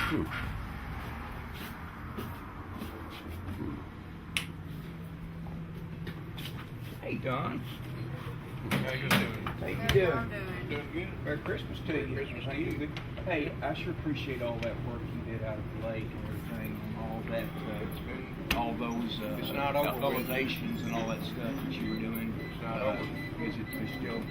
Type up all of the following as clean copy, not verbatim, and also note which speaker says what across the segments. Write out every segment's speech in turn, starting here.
Speaker 1: Hey, Don.
Speaker 2: How you doing?
Speaker 1: How you doing?
Speaker 2: Doing good.
Speaker 1: Merry Christmas to you.
Speaker 2: Christmas to
Speaker 1: How
Speaker 2: you.
Speaker 1: doing? Hey, I sure appreciate all that work you did out at the lake and everything, and all that,
Speaker 2: It's been.
Speaker 1: all those
Speaker 2: It's not over with.
Speaker 1: elevations and all that stuff that you were doing.
Speaker 2: It's not over.
Speaker 1: Is it still?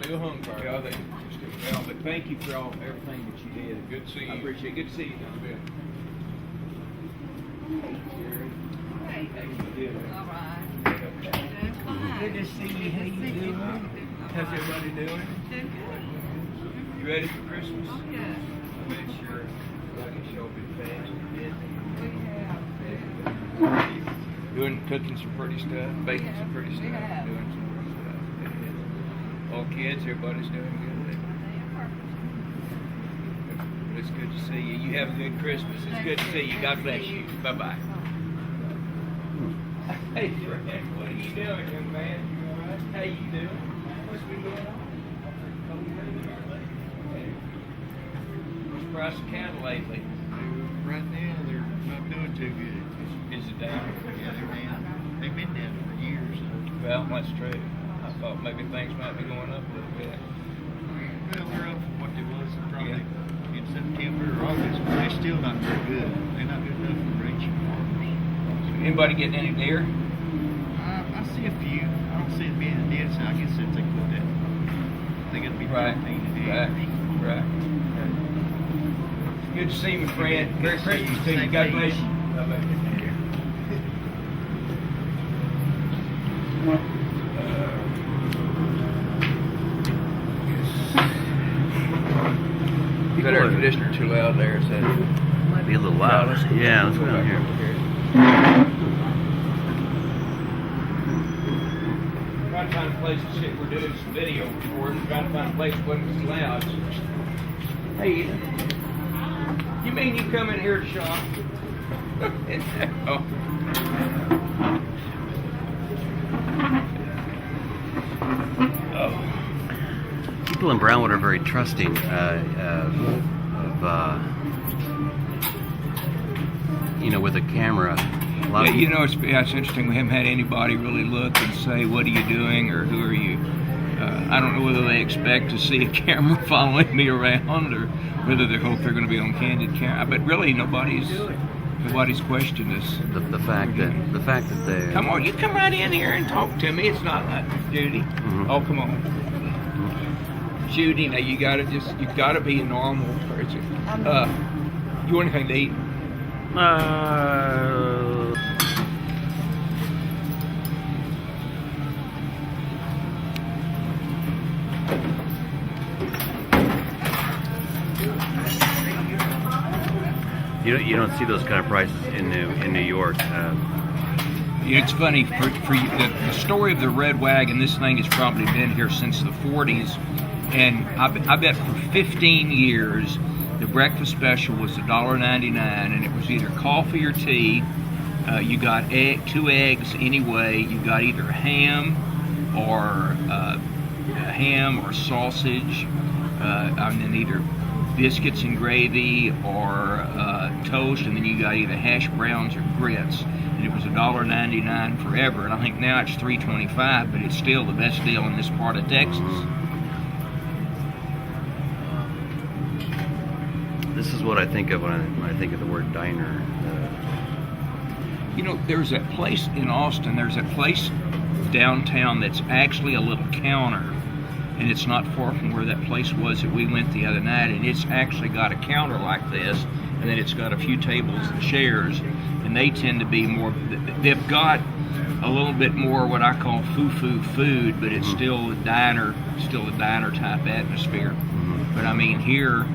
Speaker 2: Still hung fire.
Speaker 1: Yeah, they still. Well, but thank you for everything that you did.
Speaker 2: Good to see you.
Speaker 1: I appreciate it. Good to see you.
Speaker 2: It's been.
Speaker 1: Hey, Jerry. Hey, how you doing?
Speaker 3: All right.
Speaker 1: Good to see you. How you doing? How's everybody doing?
Speaker 3: Doing good.
Speaker 1: You ready for Christmas?
Speaker 3: Oh, yeah.
Speaker 1: Make sure I can show up in fast
Speaker 3: We have.
Speaker 1: cooking some pretty stuff, baking some pretty stuff,
Speaker 3: Yeah.
Speaker 1: doing some pretty stuff. Yeah. All kids, everybody's doing good. It's good to see you. You have a good Christmas. It's good to see you. God bless you. Bye-bye. Hey, Fred, what are you doing, young man? You all right? How you doing? What's been going on? What's the price of cattle lately?
Speaker 4: Right now, they're not doing too good.
Speaker 1: Is it down?
Speaker 4: Yeah, they're down. They've been down for years.
Speaker 1: Well, that's true. I thought maybe things might be going up a little bit.
Speaker 4: Well, they're up from what they was probably in September or August, but they're still not very good. They're not good enough for ranching farmers.
Speaker 1: Anybody getting any deer?
Speaker 4: I see a few. I don't see it being a dead, so I guess if they put that, they got to be
Speaker 1: Right.
Speaker 4: painted
Speaker 1: Right. Good to see you, my friend. Merry Christmas to you. God bless you. Is that air conditioner too loud there? Is that
Speaker 5: Might be a little loud. Yeah, let's go down here.
Speaker 1: Trying to find a place to sit. We're doing some video recording. Trying to find a place that wasn't as loud. Hey, you mean you come in here to shop?
Speaker 5: People in Brownwood are very trusting with a camera. A lot
Speaker 1: Yeah,
Speaker 5: of
Speaker 1: you know, it's interesting. We haven't had anybody really look and say, "What are you doing?" or "Who are you?" I don't know whether they expect to see a camera following me around, or whether they hope they're going to be on candid camera. But really, nobody's questioned us.
Speaker 5: the fact that they
Speaker 1: Come on, you come right in here and talk to me. It's not like Judy.
Speaker 5: Mhm.
Speaker 1: Oh, come on, Judy. Now you gotta be a normal person. You want anything to eat?
Speaker 5: you don't see those kind of prices in New York.
Speaker 1: It's funny, for you, the story of the Red Wagon, this thing has probably been here since the 40s, and I bet for 15 years the breakfast special was $1.99, and it was either coffee or tea. You got 2 eggs anyway. You got either ham or sausage, and then either biscuits and gravy or toast, and then you got either hash browns or grits. And it was $1.99 forever, and I think now it's $3.25, but it's still the best deal in this part of Texas.
Speaker 5: This is what I think of when I think of the word diner.
Speaker 1: You know, there's that place in Austin, there's that place downtown that's actually a little counter, and it's not far from where that place was that we went the other night, and it's actually got a counter like this, and then it's got a few tables and chairs, and they tend to be more, they've got a little bit more what I call foo-foo food, but it's still a diner type atmosphere.
Speaker 5: Mm-hmm.
Speaker 1: But I mean, here,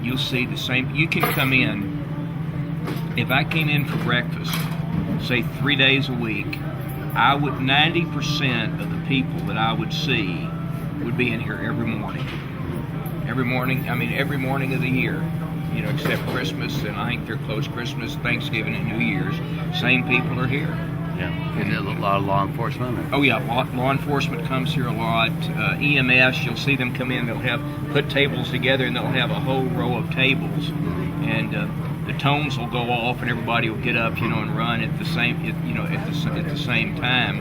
Speaker 1: you'll see the same. You can come in. If I came in for breakfast, say 3 days a week, 90% of the people that I would see would be in here every morning. Every morning of the year, you know, except Christmas, and I think they're closed Christmas, Thanksgiving, and New Year's. Same people are here.
Speaker 5: Yeah, and a lot of law enforcement.
Speaker 1: Oh yeah, law enforcement comes here a lot. EMS, you'll see them come in. They'll put tables together, and they'll have a whole row of tables, and the tones will go off, and everybody will get up, and run at the same, at the same time.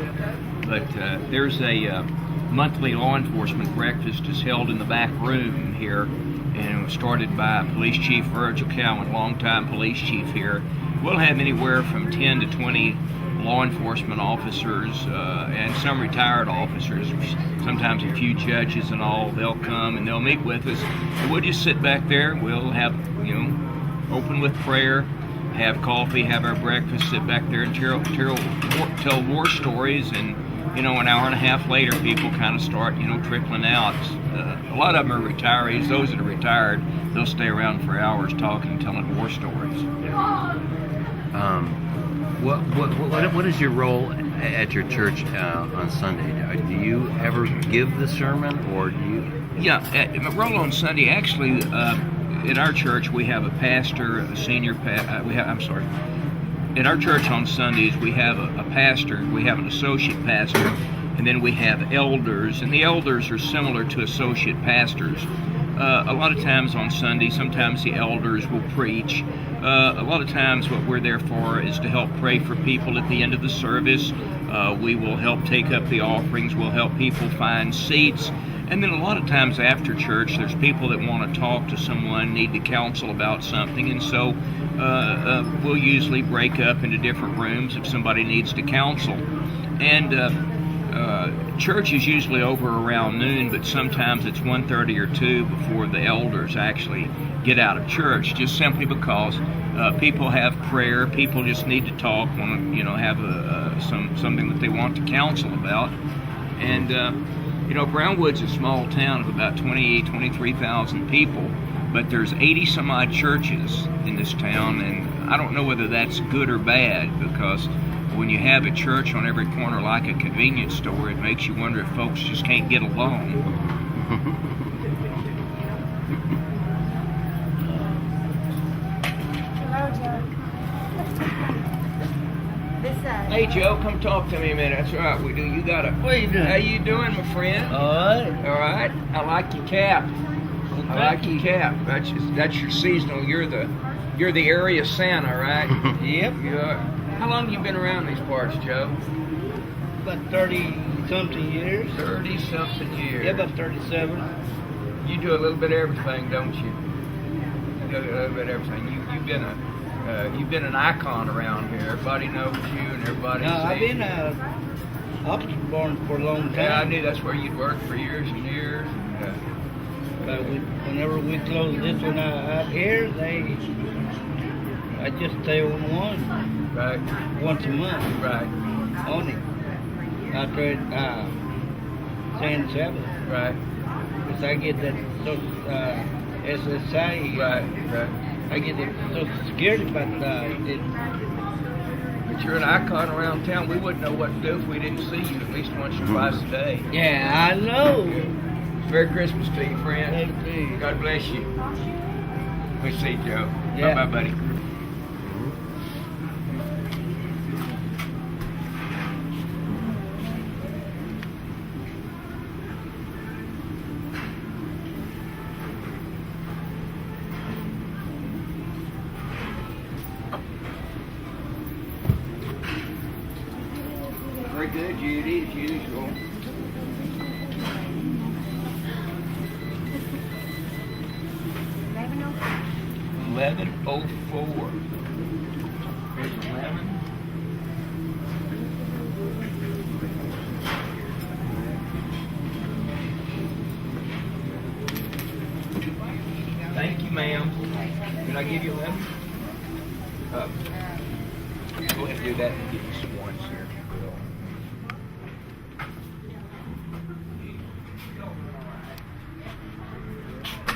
Speaker 1: But there's a monthly law enforcement breakfast is held in the back room here, and it was started by Police Chief Virgil Cowan, longtime police chief here. We'll have anywhere from 10 to 20 law enforcement officers and some retired officers, sometimes a few judges and all. They'll come and they'll meet with us. And we'll just sit back there. We'll have, open with prayer, have coffee, have our breakfast, sit back there and tell war stories. And, an hour and a half later, people kind of start, trickling out. A lot of them are retirees. Those that are retired, they'll stay around for hours talking, telling war stories.
Speaker 5: What is your role at your church on Sunday? Do you ever give the sermon, or do you?
Speaker 1: Yeah, my role on Sunday, actually, at our church we have a pastor, a senior at our church on Sundays we have a pastor, we have an associate pastor, and then we have elders, and the elders are similar to associate pastors. A lot of times on Sunday, sometimes the elders will preach. A lot of times what we're there for is to help pray for people at the end of the service. We will help take up the offerings. We'll help people find seats. And then a lot of times after church, there's people that want to talk to someone, need to counsel about something. And so we'll usually break up into different rooms if somebody needs to counsel. And church is usually over around noon, but sometimes it's 1:30 or 2 before the elders actually get out of church, just simply because people have prayer, people just need to talk, want to have something that they want to counsel about. And Brownwood's a small town of about 23,000 people, but there's 80 some odd churches in this town, and I don't know whether that's good or bad, because when you have a church on every corner like a convenience store, it makes you wonder if folks just can't get along. Hey Joe, come talk to me a minute. That's right, we do. You got a.
Speaker 3: What are you doing?
Speaker 1: How you doing, my friend?
Speaker 3: All right.
Speaker 1: All right. I like your cap. I like your cap. That's your seasonal. You're the area Santa, right?
Speaker 3: Yep.
Speaker 1: You are. How long you been around these parts, Joe?
Speaker 3: About 30-something years.
Speaker 1: 30-something years.
Speaker 3: Yeah, about 37.
Speaker 1: You do a little bit of everything, don't you? You do a little bit of everything. You've been an icon around here. Everybody knows you, and everybody.
Speaker 3: No, I've
Speaker 1: sees
Speaker 3: been
Speaker 1: you.
Speaker 3: opposite barn for a long time.
Speaker 1: Yeah, I knew that's where you'd worked for years and years.
Speaker 3: But whenever we close this one out here, I just stay on one.
Speaker 1: Right.
Speaker 3: Once a month.
Speaker 1: Right.
Speaker 3: On it. Out there at San Sabbath.
Speaker 1: Right.
Speaker 3: Because I get that SSI.
Speaker 1: Right.
Speaker 3: I get the Social Security, but
Speaker 1: But you're an icon around town. We wouldn't know what to do if we didn't see you at least once or twice a day.
Speaker 3: yeah, I know.
Speaker 1: Merry Christmas to you, friend.
Speaker 3: Thank you.
Speaker 1: God bless you. We see you, Joe.
Speaker 3: Yeah.
Speaker 1: Bye-bye, buddy. Very good, Judy, as usual. $11.04. Here's 11. Thank you, ma'am. Did I give you 11? Go ahead and do that and give you some ones here.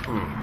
Speaker 5: Hmm.